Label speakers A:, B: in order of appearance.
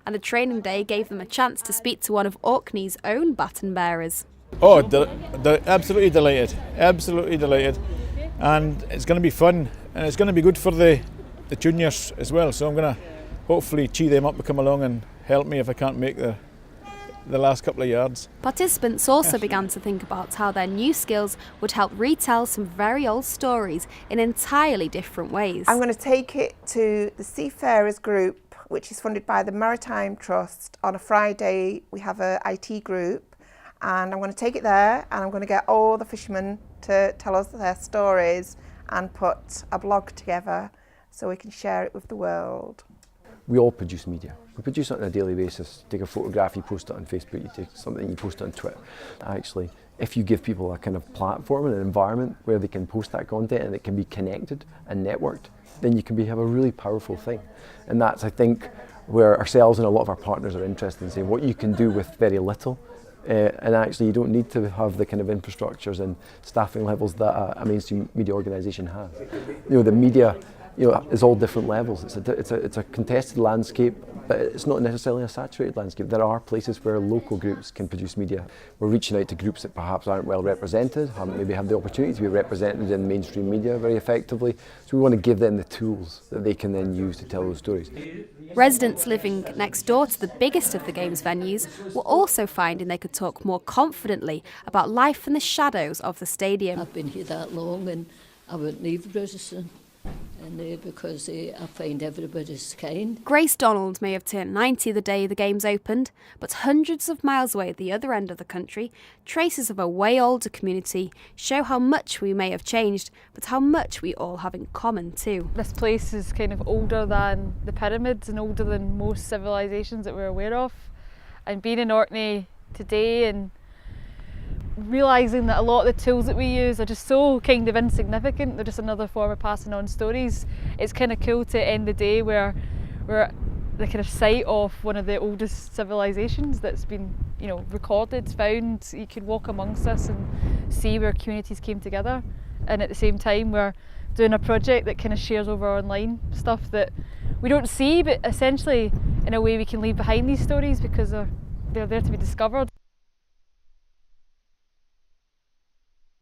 A: And the training day gave them a chance to speak to one of Orkney's own baton bearers.
B: Oh, they're absolutely delighted, and it's going to be fun, and it's going to be good for the juniors as well, so I'm going to hopefully cheer them up to come along and help me if I can't make the last couple of yards.
A: Participants also began to think about how their new skills would help retell some very old stories in entirely different ways.
C: I'm going to take it to the Seafarers group, which is funded by the Maritime Trust. On a Friday we have a IT group, and I'm going to take it there and I'm going to get all the fishermen to tell us their stories and put a blog together so we can share it with the world.
D: We all produce media. We produce it on a daily basis. Take a photograph, you post it on Facebook, you take something, you post it on Twitter. Actually, if you give people a kind of platform and an environment where they can post that content and it can be connected and networked, then you can have a really powerful thing. And that's, I think, where ourselves and a lot of our partners are interested in saying what you can do with very little. And actually you don't need to have the kind of infrastructures and staffing levels that a mainstream media organisation has. You know, the media, is all different levels. It's a contested landscape, but it's not necessarily a saturated landscape. There are places where local groups can produce media. We're reaching out to groups that perhaps aren't well represented, haven't maybe had the opportunity to be represented in mainstream media very effectively. So we want to give them the tools that they can then use to tell those stories.
A: Residents living next door to the biggest of the Games venues were also finding they could talk more confidently about life in the shadows of the stadium.
E: I've been here that long and I wouldn't leave Brisbane. Because I find everybody's kind.
A: Grace Donald may have turned 90 the day the Games opened, but hundreds of miles away at the other end of the country, traces of a way older community show how much we may have changed, but how much we all have in common too.
F: This place is kind of older than the pyramids and older than most civilisations that we're aware of. And being in Orkney today and realising that a lot of the tools that we use are just so kind of insignificant, they're just another form of passing on stories. It's kind of cool to end the day where we're the kind of site of one of the oldest civilisations that's been, recorded, found. You can walk amongst us and see where communities came together, and at the same time we're doing a project that kind of shares over online stuff that we don't see, but essentially in a way we can leave behind these stories because they're there to be discovered.